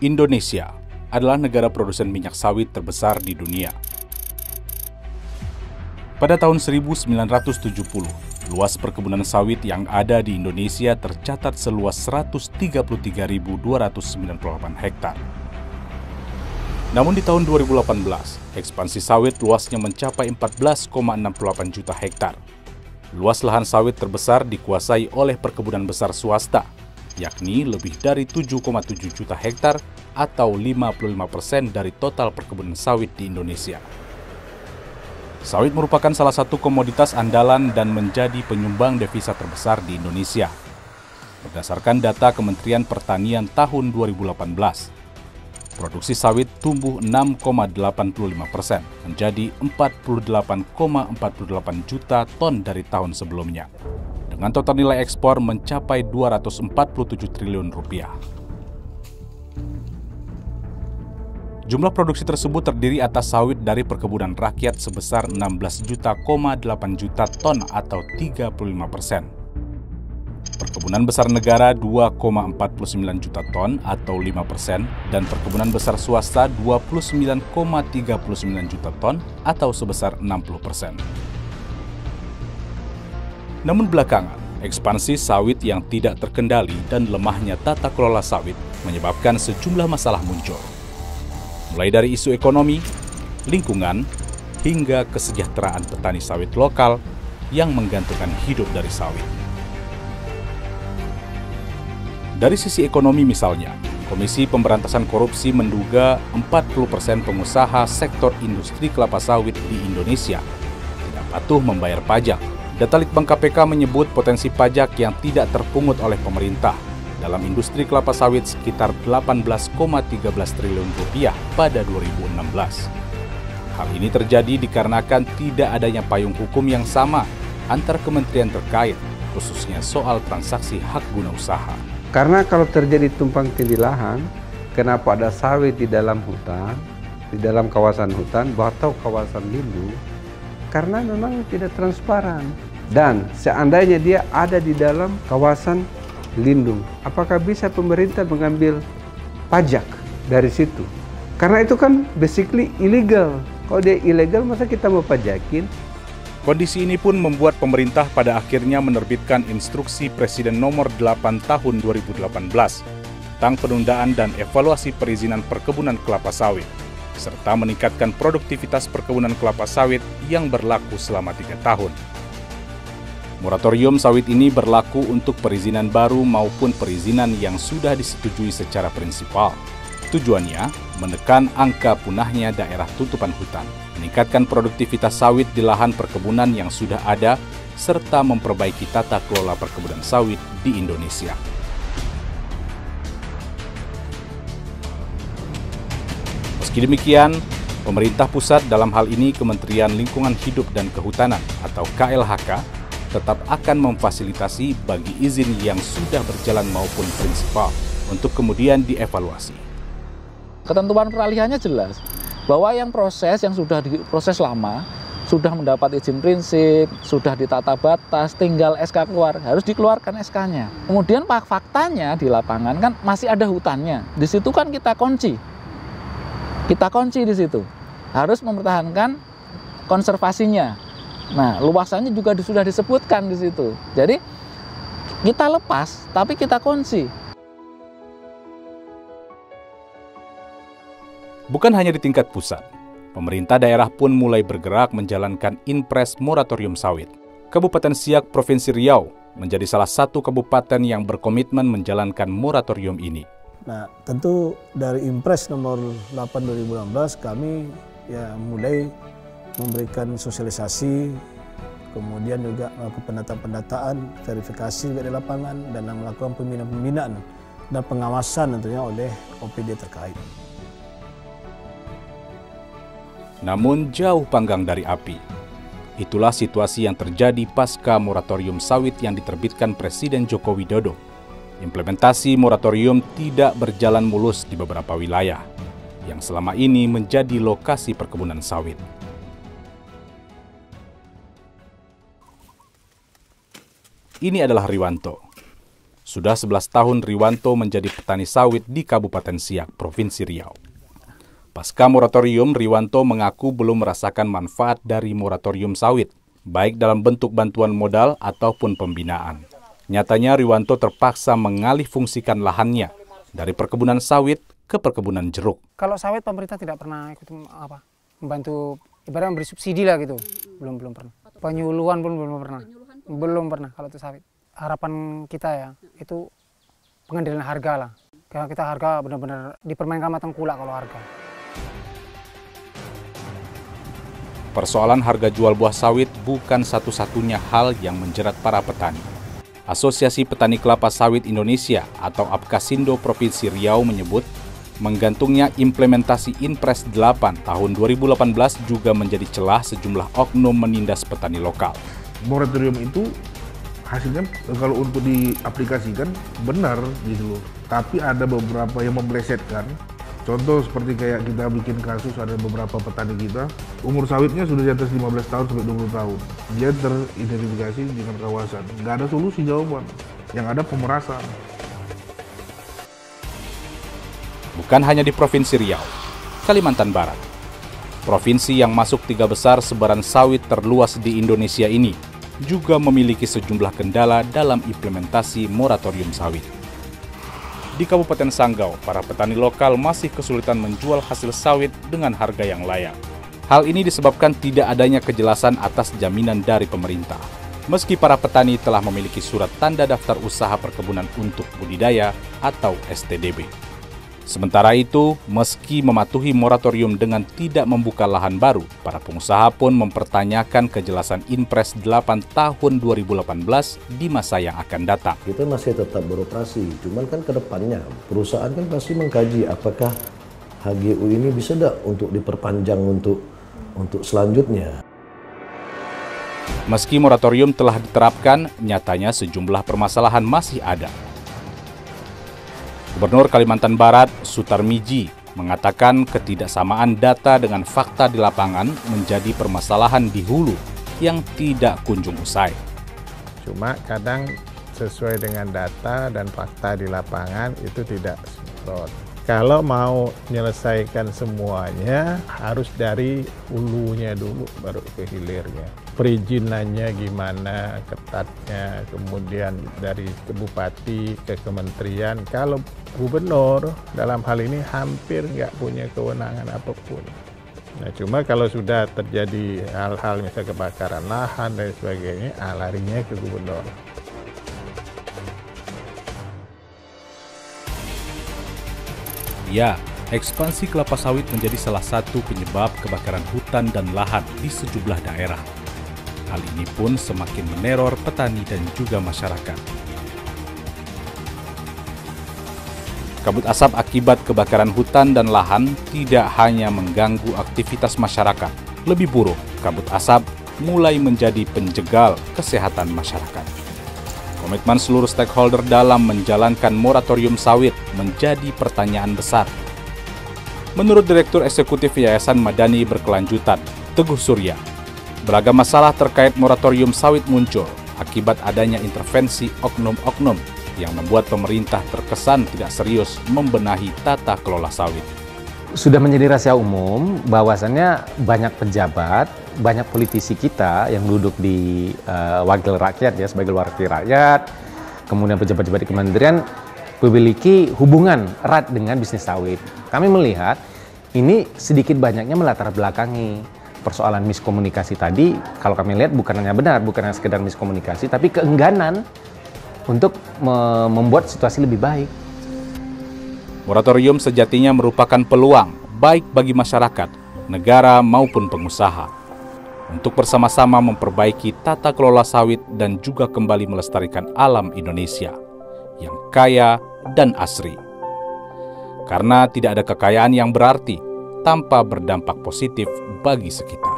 Indonesia adalah negara produsen minyak sawit terbesar di dunia. Pada tahun 1970, luas perkebunan sawit yang ada di Indonesia tercatat seluas 133.298 hektar. Namun di tahun 2018, ekspansi sawit luasnya mencapai 14,68 juta hektar. Luas lahan sawit terbesar dikuasai oleh perkebunan besar swasta, yakni lebih dari 7,7 juta hektar atau 55% dari total perkebunan sawit di Indonesia. Sawit merupakan salah satu komoditas andalan dan menjadi penyumbang devisa terbesar di Indonesia. Berdasarkan data Kementerian Pertanian tahun 2018, produksi sawit tumbuh 6,85% menjadi 48,48 juta ton dari tahun sebelumnya, dengan total nilai ekspor mencapai 247 triliun rupiah. Jumlah produksi tersebut terdiri atas sawit dari perkebunan rakyat sebesar 16,8 juta ton atau 35%. Perkebunan besar negara 2,49 juta ton atau 5%, dan perkebunan besar swasta 29,39 juta ton atau sebesar 60%. Namun belakangan, ekspansi sawit yang tidak terkendali dan lemahnya tata kelola sawit menyebabkan sejumlah masalah muncul. Mulai dari isu ekonomi, lingkungan, hingga kesejahteraan petani sawit lokal yang menggantungkan hidup dari sawit. Dari sisi ekonomi misalnya, Komisi Pemberantasan Korupsi menduga 40% pengusaha sektor industri kelapa sawit di Indonesia tidak patuh membayar pajak. Data Litbang KPK menyebut potensi pajak yang tidak terpungut oleh pemerintah dalam industri kelapa sawit sekitar 18,13 triliun rupiah pada 2016. Hal ini terjadi dikarenakan tidak adanya payung hukum yang sama antar kementerian terkait, khususnya soal transaksi hak guna usaha. Karena kalau terjadi tumpang tindih lahan, kenapa ada sawit di dalam hutan, di dalam kawasan hutan, atau kawasan lindung? Karena memang tidak transparan. Dan seandainya dia ada di dalam kawasan lindung, apakah bisa pemerintah mengambil pajak dari situ? Karena itu kan basically illegal. Kalau dia ilegal, masa kita mau pajakin? Kondisi ini pun membuat pemerintah pada akhirnya menerbitkan Instruksi Presiden Nomor 8 Tahun 2018 tentang penundaan dan evaluasi perizinan perkebunan kelapa sawit, serta meningkatkan produktivitas perkebunan kelapa sawit yang berlaku selama 3 tahun. Moratorium sawit ini berlaku untuk perizinan baru maupun perizinan yang sudah disetujui secara prinsipal. Tujuannya menekan angka punahnya daerah tutupan hutan, meningkatkan produktivitas sawit di lahan perkebunan yang sudah ada, serta memperbaiki tata kelola perkebunan sawit di Indonesia. Meski demikian, pemerintah pusat, dalam hal ini Kementerian Lingkungan Hidup dan Kehutanan atau KLHK, tetap akan memfasilitasi bagi izin yang sudah berjalan maupun prinsipal untuk kemudian dievaluasi. Ketentuan peralihannya jelas bahwa yang sudah diproses lama, sudah mendapat izin prinsip, sudah ditata batas, tinggal SK keluar, harus dikeluarkan SK-nya. Kemudian faktanya di lapangan kan masih ada hutannya. Di situ kan kita kunci di situ. Harus mempertahankan konservasinya. Nah, luasannya juga sudah disebutkan di situ. Jadi kita lepas, tapi kita kunci. Bukan hanya di tingkat pusat, pemerintah daerah pun mulai bergerak menjalankan Inpres Moratorium Sawit. Kabupaten Siak, Provinsi Riau, menjadi salah satu kabupaten yang berkomitmen menjalankan moratorium ini. Nah, tentu dari Inpres nomor 8 2016 kami mulai memberikan sosialisasi, kemudian juga melakukan pendataan, verifikasi di lapangan, dan melakukan pembinaan dan pengawasan tentunya oleh OPD terkait. Namun jauh panggang dari api. Itulah situasi yang terjadi pasca moratorium sawit yang diterbitkan Presiden Joko Widodo. Implementasi moratorium tidak berjalan mulus di beberapa wilayah yang selama ini menjadi lokasi perkebunan sawit. Ini adalah Riwanto, Sudah 11 tahun Riwanto menjadi petani sawit di Kabupaten Siak, Provinsi Riau. Pasca moratorium, Riwanto mengaku belum merasakan manfaat dari moratorium sawit, baik dalam bentuk bantuan modal ataupun pembinaan. Nyatanya Riwanto terpaksa mengalih fungsikan lahannya dari perkebunan sawit ke perkebunan jeruk. Kalau sawit pemerintah tidak pernah ikut membantu, ibaratnya memberi subsidi lah gitu, belum pernah. Penyuluhan pun belum pernah kalau itu sawit. Harapan kita ya itu pengendalian harga lah. Karena kita harga benar-benar dipermainkan matang kulak kalau harga. Persoalan harga jual buah sawit bukan satu-satunya hal yang menjerat para petani. Asosiasi Petani Kelapa Sawit Indonesia atau APKASindo Provinsi Riau menyebut menggantungnya implementasi Inpres 8 tahun 2018 juga menjadi celah sejumlah oknum menindas petani lokal. Moratorium itu hasilnya kalau untuk diaplikasikan benar gitu loh. Tapi ada beberapa yang memelesetkan. Contoh seperti kayak kita bikin kasus ada beberapa petani kita, umur sawitnya sudah di atas 15 tahun sampai 20 tahun. Dia teridentifikasi dengan kawasan. Nggak ada solusi jawaban. Yang ada pemerasan. Bukan hanya di Provinsi Riau, Kalimantan Barat. Provinsi yang masuk 3 besar sebaran sawit terluas di Indonesia ini juga memiliki sejumlah kendala dalam implementasi moratorium sawit. Di Kabupaten Sanggau, para petani lokal masih kesulitan menjual hasil sawit dengan harga yang layak. Hal ini disebabkan tidak adanya kejelasan atas jaminan dari pemerintah. Meski para petani telah memiliki surat tanda daftar usaha perkebunan untuk budidaya atau STDB. Sementara itu, meski mematuhi moratorium dengan tidak membuka lahan baru, para pengusaha pun mempertanyakan kejelasan Inpres 8 tahun 2018 di masa yang akan datang. Kita masih tetap beroperasi, cuman kan ke depannya perusahaan kan pasti mengkaji apakah HGU ini bisa tidak untuk diperpanjang untuk selanjutnya. Meski moratorium telah diterapkan, nyatanya sejumlah permasalahan masih ada. Gubernur Kalimantan Barat, Sutarmiji, mengatakan ketidaksamaan data dengan fakta di lapangan menjadi permasalahan di hulu yang tidak kunjung usai. Cuma kadang sesuai dengan data dan fakta di lapangan itu tidak semprot. Kalau mau menyelesaikan semuanya harus dari hulunya dulu baru ke hilirnya. Perizinannya gimana, ketatnya, kemudian dari ke bupati ke kementerian. Kalau gubernur dalam hal ini hampir nggak punya kewenangan apapun. Nah, cuma kalau sudah terjadi hal-hal misalnya kebakaran lahan dan sebagainya, larinya ke gubernur. Ya, ekspansi kelapa sawit menjadi salah satu penyebab kebakaran hutan dan lahan di sejumlah daerah. Hal ini pun semakin meneror petani dan juga masyarakat. Kabut asap akibat kebakaran hutan dan lahan tidak hanya mengganggu aktivitas masyarakat. Lebih buruk, kabut asap mulai menjadi penjegal kesehatan masyarakat. Komitmen seluruh stakeholder dalam menjalankan moratorium sawit menjadi pertanyaan besar. Menurut Direktur Eksekutif Yayasan Madani Berkelanjutan, Teguh Surya, beragam masalah terkait moratorium sawit muncul akibat adanya intervensi oknum-oknum yang membuat pemerintah terkesan tidak serius membenahi tata kelola sawit. Sudah menjadi rahasia umum bahwasannya banyak pejabat, banyak politisi kita yang duduk di wakil rakyat ya sebagai wakil rakyat, kemudian pejabat-pejabat di kementerian memiliki hubungan erat dengan bisnis sawit. Kami melihat ini sedikit banyaknya melatar belakangi persoalan miskomunikasi tadi. Kalau kami lihat bukan hanya benar, bukan hanya sekedar miskomunikasi, tapi keengganan untuk membuat situasi lebih baik. Moratorium sejatinya merupakan peluang baik bagi masyarakat, negara maupun pengusaha untuk bersama-sama memperbaiki tata kelola sawit dan juga kembali melestarikan alam Indonesia yang kaya dan asri. Karena tidak ada kekayaan yang berarti tanpa berdampak positif bagi sekitar.